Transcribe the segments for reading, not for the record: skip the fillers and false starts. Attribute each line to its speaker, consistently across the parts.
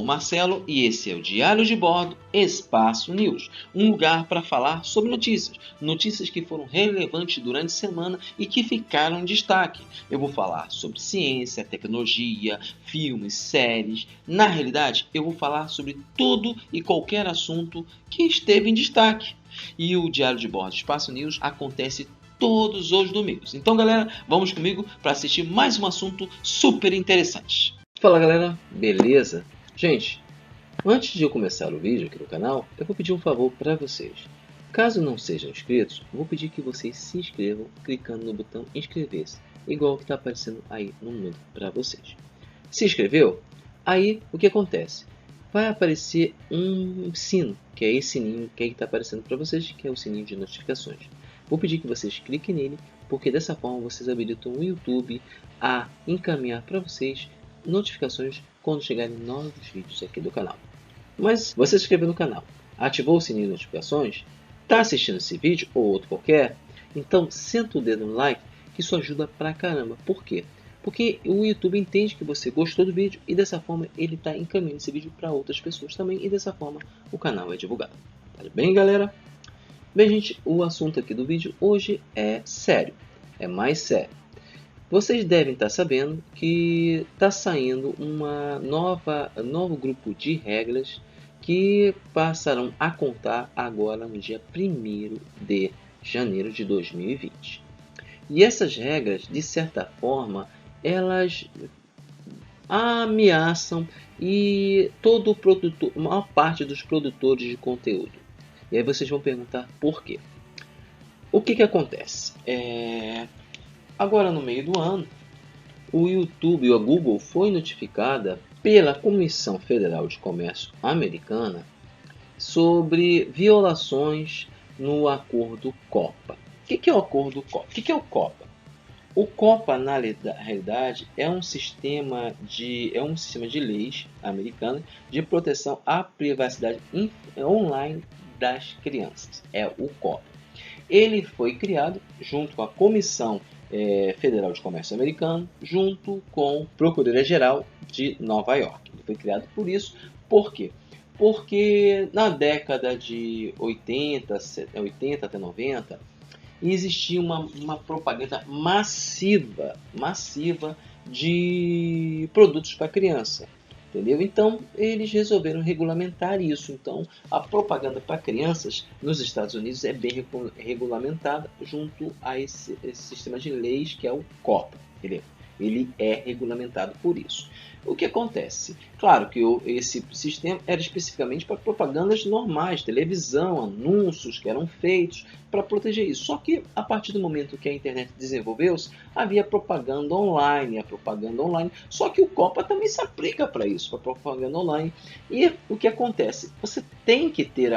Speaker 1: Marcelo e esse é o Diário de Bordo Espaço News, um lugar para falar sobre notícias que foram relevantes durante a semana e que ficaram em destaque. Eu vou falar sobre ciência, tecnologia, filmes, séries. Na realidade, eu vou falar sobre tudo e qualquer assunto que esteve em destaque. E o Diário de Bordo Espaço News acontece todos os domingos. Então, galera, vamos comigo para assistir mais um assunto super interessante. Fala, galera, beleza? Gente, antes de eu começar o vídeo aqui no canal, eu vou pedir um favor para vocês. Caso não sejam inscritos, eu vou pedir que vocês se inscrevam clicando no botão inscrever-se, igual que está aparecendo aí no momento para vocês. Se inscreveu? Aí o que acontece? Vai aparecer um sino, que é esse sininho que está aparecendo para vocês, que é o sininho de notificações. Vou pedir que vocês cliquem nele, porque dessa forma vocês habilitam o YouTube a encaminhar para vocês notificações quando chegarem novos vídeos aqui do canal. Mas você se inscreveu no canal, ativou o sininho de notificações, está assistindo esse vídeo ou outro qualquer, então senta o dedo no like, que isso ajuda pra caramba. Por quê? Porque o YouTube entende que você gostou do vídeo e dessa forma ele está encaminhando esse vídeo para outras pessoas também e dessa forma o canal é divulgado. Tá bem, galera? Bem, gente, o assunto aqui do vídeo hoje é sério, é mais sério. Vocês devem estar sabendo que está saindo novo grupo de regras que passarão a contar agora no dia 1º de janeiro de 2020. E essas regras, de certa forma, elas ameaçam e todo produtor, a maior parte dos produtores de conteúdo. E aí vocês vão perguntar por quê. O que acontece? Agora no meio do ano, o YouTube e a Google foi notificada pela Comissão Federal de Comércio americana sobre violações no acordo COPPA. O que é o acordo COPPA? O que é o COPPA? O COPPA, na realidade, é um sistema de leis americanas de proteção à privacidade online das crianças. É o COPPA. Ele foi criado junto com a Comissão Federal de Comércio americano, junto com a Procuradoria-Geral de Nova York. Ele foi criado por isso. Por quê? Porque na década de 80 até 90, existia uma propaganda massiva de produtos para criança. Entendeu? Então, eles resolveram regulamentar isso. Então, a propaganda para crianças nos Estados Unidos é bem regulamentada junto a esse sistema de leis que é o COPPA. Ele é regulamentado por isso. O que acontece? Claro que esse sistema era especificamente para propagandas normais, televisão, anúncios que eram feitos para proteger isso. Só que a partir do momento que a internet desenvolveu-se, havia propaganda online, Só que o COPPA também se aplica para isso, para propaganda online. E o que acontece? Você tem que ter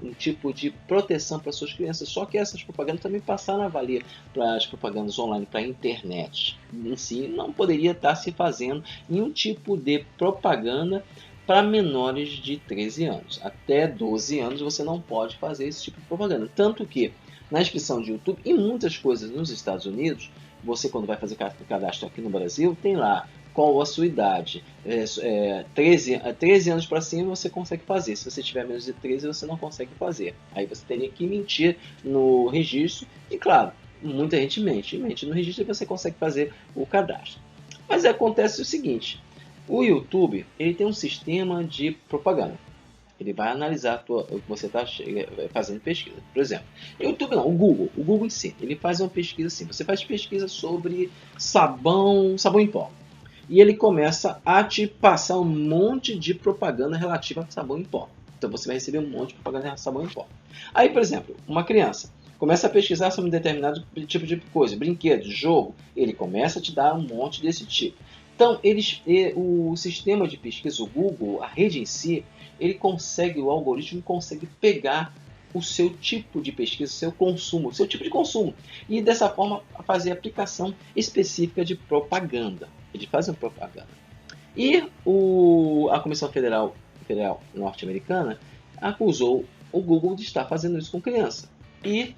Speaker 1: um tipo de proteção para suas crianças. Só que essas propagandas também passaram a valer para as propagandas online, para a internet. Em si, não poderia estar se fazendo nenhum tipo de propaganda para menores de 13 anos. Até 12 anos você não pode fazer esse tipo de propaganda. Tanto que na inscrição de YouTube e muitas coisas nos Estados Unidos, você quando vai fazer cadastro aqui no Brasil, tem lá qual a sua idade. 13 anos para cima você consegue fazer. Se você tiver menos de 13, você não consegue fazer. Aí você teria que mentir no registro. E claro, muita gente mente no registro e você consegue fazer o cadastro. Mas acontece o seguinte, o YouTube ele tem um sistema de propaganda. Ele vai analisar o que você está fazendo pesquisa. Por exemplo, o YouTube não, o Google em si, ele faz uma pesquisa assim. Você faz pesquisa sobre sabão em pó. E ele começa a te passar um monte de propaganda relativa a sabão em pó. Então você vai receber um monte de propaganda relativa a sabão em pó. Aí, por exemplo, uma criança começa a pesquisar sobre um determinado tipo de coisa, brinquedo, jogo, ele começa a te dar um monte desse tipo. Então, o sistema de pesquisa, o Google, a rede em si, o algoritmo consegue pegar o seu tipo de pesquisa, o seu tipo de consumo, e dessa forma fazer aplicação específica de propaganda. Ele faz uma propaganda. E a Comissão Federal norte-americana acusou o Google de estar fazendo isso com criança. E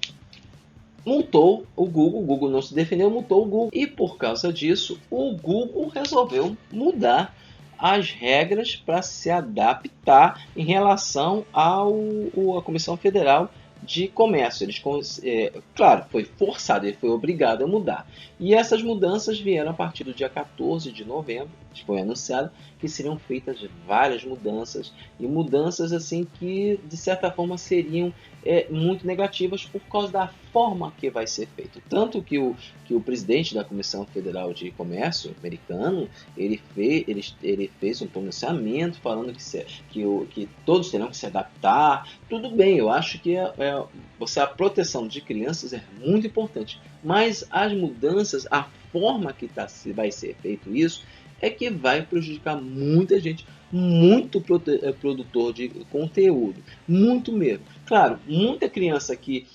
Speaker 1: multou o Google não se defendeu, multou o Google. E por causa disso, o Google resolveu mudar as regras para se adaptar em relação à Comissão Federal de Comércio. Claro, foi forçado, ele foi obrigado a mudar. E essas mudanças vieram a partir do dia 14 de novembro, que foi anunciado que seriam feitas várias mudanças, e mudanças assim que de certa forma seriam muito negativas por causa da forma que vai ser feito. Tanto que o presidente da Comissão Federal de Comércio americano, ele fez um pronunciamento falando que todos terão que se adaptar. Tudo bem, eu acho que a proteção de crianças é muito importante, mas as mudanças, a forma que vai ser feito isso, é que vai prejudicar muita gente, muito produtor de conteúdo, muito mesmo. Claro, muita criança que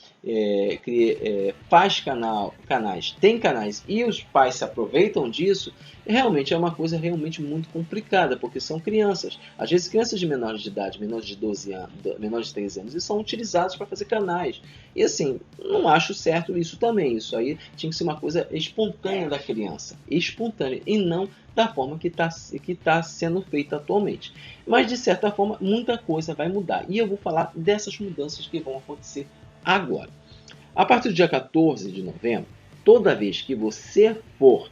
Speaker 1: faz canais, tem canais e os pais se aproveitam disso, realmente é uma coisa realmente muito complicada, porque são crianças. Às vezes crianças de menores de idade, menores de 12 anos, menores de 13 anos, e são utilizados para fazer canais. E assim, não acho certo isso também. Isso aí tinha que ser uma coisa espontânea da criança, espontânea, e não da forma que tá sendo feita atualmente. Mas de certa forma, muita coisa vai mudar. E eu vou falar dessas mudanças que vão acontecer agora. A partir do dia 14 de novembro, toda vez que você for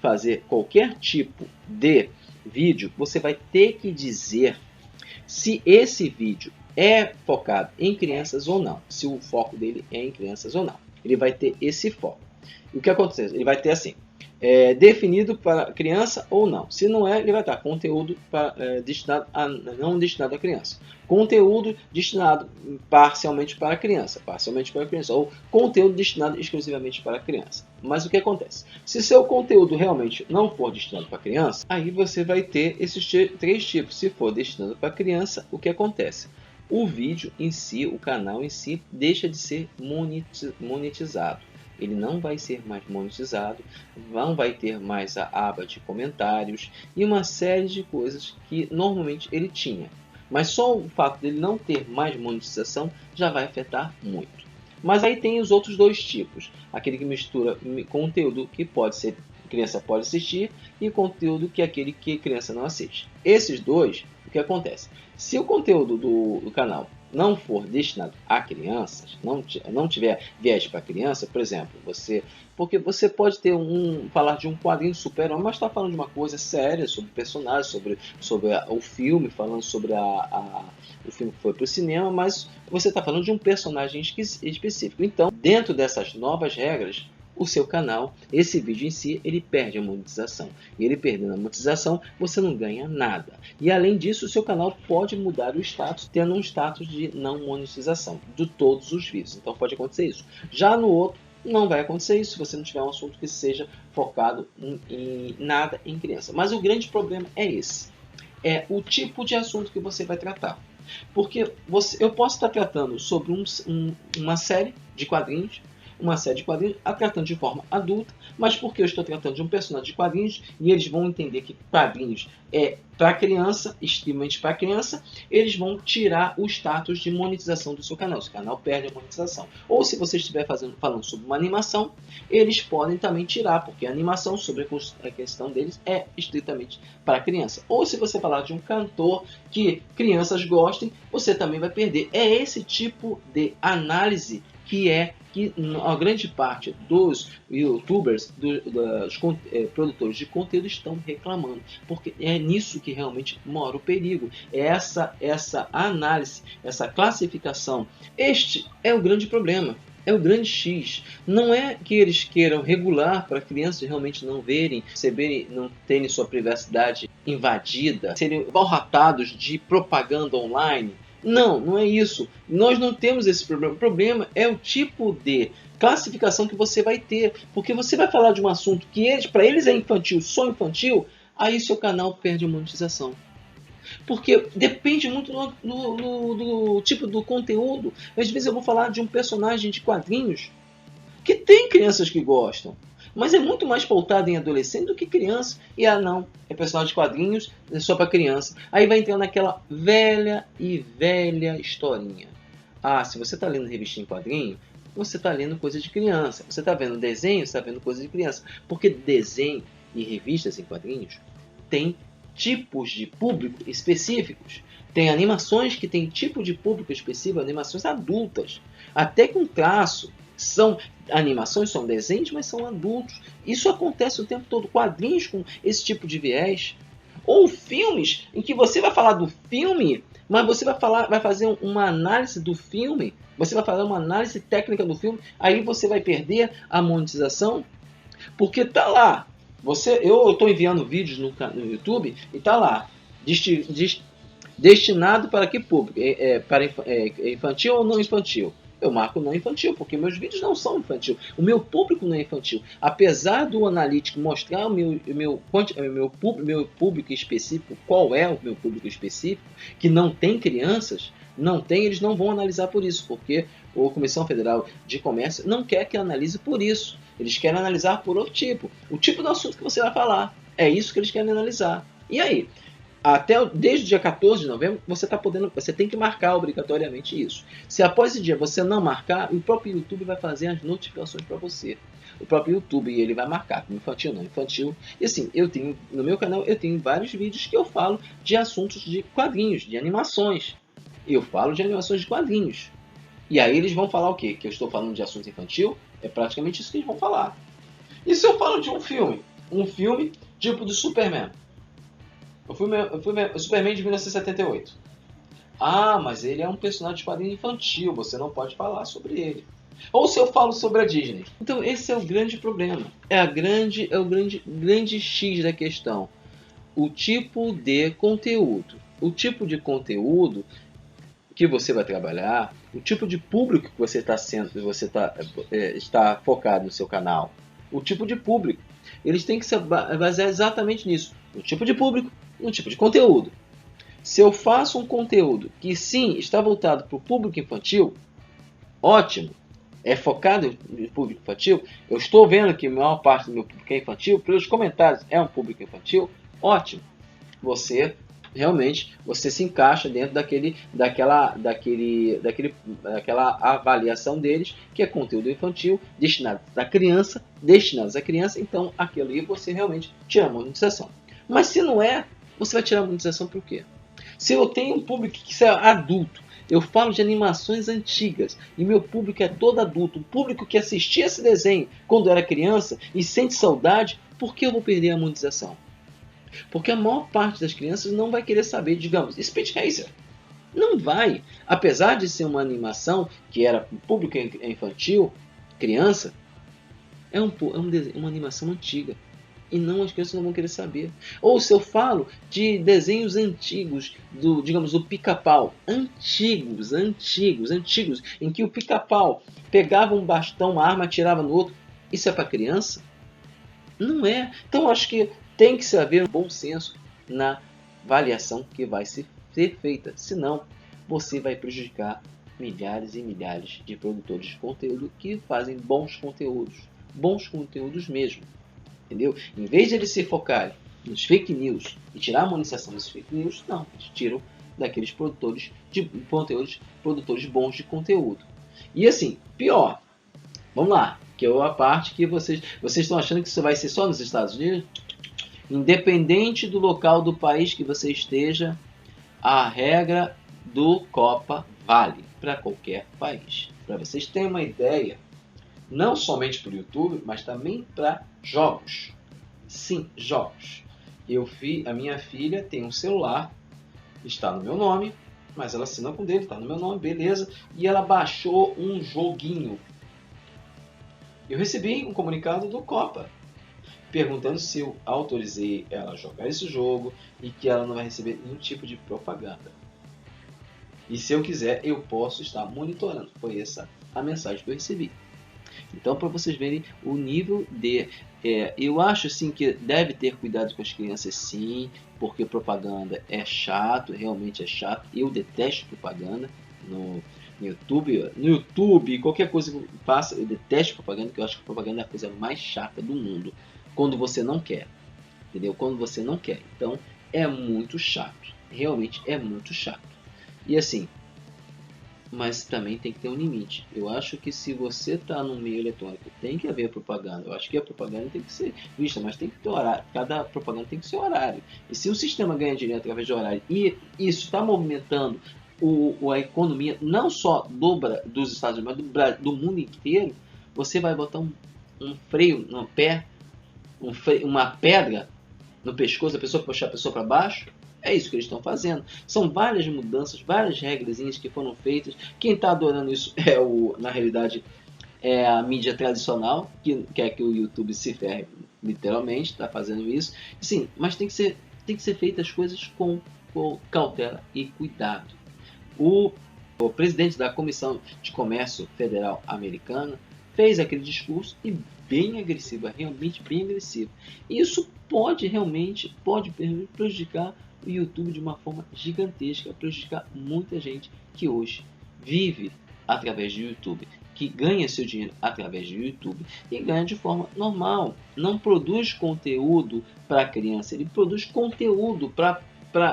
Speaker 1: fazer qualquer tipo de vídeo, você vai ter que dizer se esse vídeo é focado em crianças ou não. Se o foco dele é em crianças ou não. Ele vai ter esse foco. E o que acontece? Ele vai ter assim, definido para criança ou não. Se não é, ele vai estar conteúdo não destinado à criança. Conteúdo destinado parcialmente para criança, ou conteúdo destinado exclusivamente para criança. Mas o que acontece? Se seu conteúdo realmente não for destinado para criança, aí você vai ter esses três tipos. Se for destinado para criança, o que acontece? O vídeo em si, o canal em si, deixa de ser monetizado. Ele não vai ser mais monetizado, não vai ter mais a aba de comentários e uma série de coisas que normalmente ele tinha. Mas só o fato dele não ter mais monetização já vai afetar muito. Mas aí tem os outros dois tipos. Aquele que mistura conteúdo que criança pode assistir e conteúdo que é aquele que criança não assiste. Esses dois, o que acontece? Se o conteúdo do canal não for destinado a crianças, não tiver viés para criança, por exemplo, porque você pode falar de um quadrinho de super-herói, mas está falando de uma coisa séria, sobre personagens, sobre o filme, falando sobre o filme que foi para o cinema, mas você está falando de um personagem específico. Então, dentro dessas novas regras, o seu canal, esse vídeo em si, ele perde a monetização. E ele perdendo a monetização, você não ganha nada. E além disso, o seu canal pode mudar o status, tendo um status de não monetização de todos os vídeos. Então pode acontecer isso. Já no outro, não vai acontecer isso se você não tiver um assunto que seja focado em nada em criança. Mas o grande problema é esse. É o tipo de assunto que você vai tratar. Porque eu posso estar tratando sobre uma série de quadrinhos, tratando de forma adulta, mas porque eu estou tratando de um personagem de quadrinhos e eles vão entender que quadrinhos é para criança, extremamente para criança, eles vão tirar o status de monetização do seu canal. O seu canal perde a monetização. Ou se você estiver falando sobre uma animação, eles podem também tirar, porque a animação, sobre a questão deles, é estritamente para criança. Ou se você falar de um cantor que crianças gostem, você também vai perder. É esse tipo de análise que a grande parte dos youtubers, dos produtores de conteúdo estão reclamando, porque é nisso que realmente mora o perigo, é essa análise, essa classificação. Este é o grande problema, é o grande X. Não é que eles queiram regular para crianças realmente não verem, receberem, não terem sua privacidade invadida, serem abarrotados de propaganda online. Não é isso. Nós não temos esse problema. O problema é o tipo de classificação que você vai ter. Porque você vai falar de um assunto que para eles é infantil, só infantil, aí seu canal perde a monetização. Porque depende muito do tipo do conteúdo. Às vezes eu vou falar de um personagem de quadrinhos que tem crianças que gostam, mas é muito mais pautado em adolescente do que criança. E não, é personagem de quadrinhos, é só para criança. Aí vai entrando naquela velha historinha. Se você está lendo revista em quadrinho, você está lendo coisa de criança. Você está vendo desenho, você está vendo coisa de criança. Porque desenho e revistas em quadrinhos tem tipos de público específicos. Tem animações que tem tipo de público específico, animações adultas. Até com traço. São animações, são desenhos, mas são adultos. Isso acontece o tempo todo. Quadrinhos com esse tipo de viés. Ou filmes em que você vai falar do filme, mas você vai fazer uma análise do filme. Você vai fazer uma análise técnica do filme. Aí você vai perder a monetização. Porque tá lá. Eu estou enviando vídeos no YouTube e tá lá. Destinado para que público? Para infantil ou não infantil? Eu marco não infantil, porque meus vídeos não são infantil. O meu público não é infantil. Apesar do analítico mostrar o meu público específico, qual é o meu público específico, que não tem crianças, eles não vão analisar por isso, porque a Comissão Federal de Comércio não quer que analise por isso. Eles querem analisar por outro tipo. O tipo do assunto que você vai falar. É isso que eles querem analisar. E aí? Desde o dia 14 de novembro, você tem que marcar obrigatoriamente isso. Se após esse dia você não marcar, o próprio YouTube vai fazer as notificações para você. O próprio YouTube ele vai marcar como infantil, não infantil. E assim, no meu canal eu tenho vários vídeos que eu falo de assuntos de quadrinhos, de animações. Eu falo de animações de quadrinhos. E aí eles vão falar o quê? Que eu estou falando de assunto infantil? É praticamente isso que eles vão falar. E se eu falo de um filme? Um filme tipo do Superman. O Superman de 1978. Ah, mas ele é um personagem de quadrinho infantil, você não pode falar sobre ele. Ou se eu falo sobre a Disney. Então esse é o grande problema. É o grande X da questão. O tipo de conteúdo. O tipo de conteúdo que você vai trabalhar, o tipo de público que você está focado no seu canal, o tipo de público. Eles têm que se basear exatamente nisso. O tipo de público e o tipo de conteúdo. Se eu faço um conteúdo que sim está voltado para o público infantil, ótimo. É focado no público infantil. Eu estou vendo que a maior parte do meu público é infantil. Pelos comentários é um público infantil. Ótimo. Você se encaixa dentro daquela avaliação deles, que é conteúdo infantil, destinado à criança, então aquilo ali você realmente tira a monetização. Mas se não é, você vai tirar a monetização por quê? Se eu tenho um público que é adulto, eu falo de animações antigas e meu público é todo adulto, um público que assistia esse desenho quando era criança e sente saudade, por que eu vou perder a monetização? Porque a maior parte das crianças não vai querer saber, digamos, Speed Racer. Não vai. Apesar de ser uma animação que era público infantil, criança, uma animação antiga. E não, as crianças não vão querer saber. Ou se eu falo de desenhos antigos, do Pica-Pau. Antigos, em que o Pica-Pau pegava um bastão, uma arma, atirava no outro. Isso é para criança? Não é. Então acho que tem que haver um bom senso na avaliação que vai ser feita. Senão, você vai prejudicar milhares e milhares de produtores de conteúdo que fazem bons conteúdos mesmo. Entendeu? Em vez de eles se focarem nos fake news e tirar a monetização desses fake news, não, eles tiram daqueles produtores de conteúdos, produtores bons de conteúdo. E assim, pior, vamos lá, que é a parte que vocês estão achando que isso vai ser só nos Estados Unidos? Independente do local do país que você esteja, a regra do Copa vale para qualquer país. Para vocês terem uma ideia, não somente para o YouTube, mas também para jogos. Sim, jogos. A minha filha tem um celular, está no meu nome, mas ela assina com dele, está no meu nome, beleza. E ela baixou um joguinho. Eu recebi um comunicado do Copa, perguntando se eu autorizei ela a jogar esse jogo e que ela não vai receber nenhum tipo de propaganda. E se eu quiser, eu posso estar monitorando. Foi essa a mensagem que eu recebi. Então, para vocês verem o nível de... eu acho sim que deve ter cuidado com as crianças sim, porque propaganda é chato, realmente é chato. Eu detesto propaganda no YouTube, qualquer coisa que eu faça, eu detesto propaganda, porque eu acho que propaganda é a coisa mais chata do mundo. Quando você não quer, entendeu? Quando você não quer. Então, é muito chato. Realmente é muito chato. E assim, mas também tem que ter um limite. Eu acho que se você está no meio eletrônico, tem que haver propaganda. Eu acho que a propaganda tem que ser vista, mas tem que ter horário. Cada propaganda tem que ser horário. E se o sistema ganha dinheiro através de horário e isso está movimentando a economia, não só dos Estados Unidos, mas do mundo inteiro, você vai botar um freio no pé, uma pedra no pescoço, a pessoa puxar a pessoa para baixo. É isso que eles estão fazendo. São várias mudanças, várias regrazinhas que foram feitas. Quem está adorando isso na realidade, é a mídia tradicional, que quer que o YouTube se ferre, literalmente, está fazendo isso. Sim, mas tem que ser feitas as coisas com cautela e cuidado. O presidente da Comissão de Comércio Federal Americana fez aquele discurso e bem agressivo, realmente bem agressivo. Isso pode prejudicar o YouTube de uma forma gigantesca, prejudicar muita gente que hoje vive através do YouTube, que ganha seu dinheiro através do YouTube e ganha de forma normal. Não produz conteúdo para criança, ele produz conteúdo para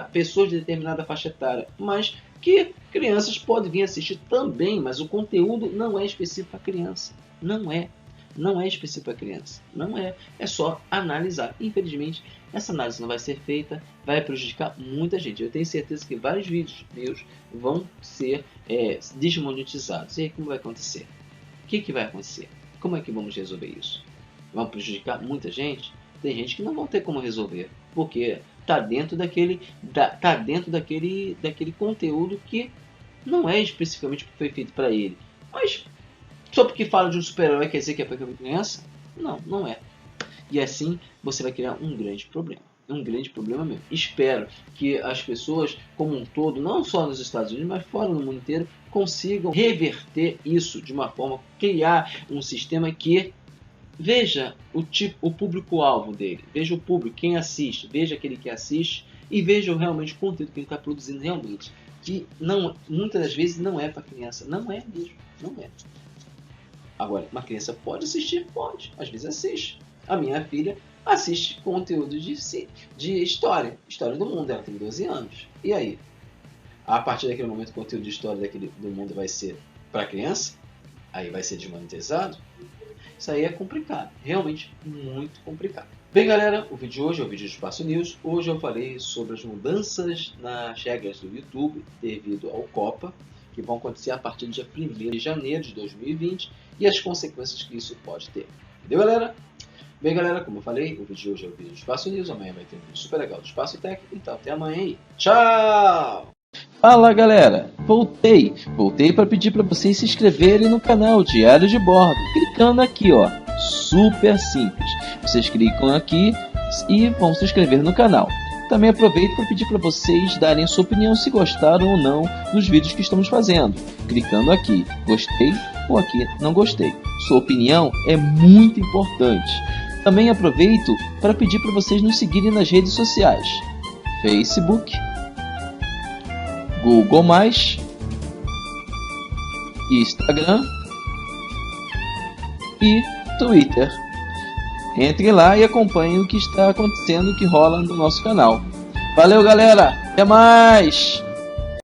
Speaker 1: pessoas de determinada faixa etária, mas que crianças podem vir assistir também, mas o conteúdo não é específico para criança. Não é específico para criança. Não é. É só analisar. Infelizmente, essa análise não vai ser feita, vai prejudicar muita gente. Eu tenho certeza que vários vídeos meus vão ser desmonetizados. E aí, como vai acontecer? O que vai acontecer? Como é que vamos resolver isso? Vão prejudicar muita gente? Tem gente que não vão ter como resolver, porque está dentro daquele conteúdo que não é especificamente que foi feito para ele. Mas só porque fala de um super-herói quer dizer que é para criança? Não, não é. E assim você vai criar um grande problema. Um grande problema mesmo. Espero que as pessoas como um todo, não só nos Estados Unidos, mas fora no mundo inteiro, consigam reverter isso de uma forma, criar um sistema que veja o público-alvo dele, veja o público, quem assiste, veja aquele que assiste e veja realmente o conteúdo que ele está produzindo realmente. Que não, muitas das vezes não é para criança. Não é mesmo. Não é. Agora, uma criança pode assistir? Pode. Às vezes assiste. A minha filha assiste conteúdo de história do mundo. Ela tem 12 anos. E aí? A partir daquele momento, o conteúdo de história do mundo vai ser para criança? Aí vai ser desmonetizado? Isso aí é complicado. Realmente muito complicado. Bem, galera, o vídeo de hoje é o vídeo do Espaço News. Hoje eu falei sobre as mudanças nas regras do YouTube devido ao Copa, que vão acontecer a partir do dia 1º de janeiro de 2020 e as consequências que isso pode ter. Entendeu, galera? Bem, galera, como eu falei, o vídeo de hoje é o vídeo do Espaço News. Amanhã vai ter um vídeo super legal do Espaço Tech. Então, até amanhã aí. Tchau! Fala, galera! Voltei para pedir para vocês se inscreverem no canal Diário de Bordo, clicando aqui, ó. Super simples. Vocês clicam aqui e vão se inscrever no canal. Também aproveito para pedir para vocês darem sua opinião se gostaram ou não dos vídeos que estamos fazendo, clicando aqui, gostei ou aqui, não gostei. Sua opinião é muito importante. Também aproveito para pedir para vocês nos seguirem nas redes sociais: Facebook, Google+, Instagram e Twitter. Entre lá e acompanhe o que está acontecendo, o que rola no nosso canal. Valeu, galera! Até mais!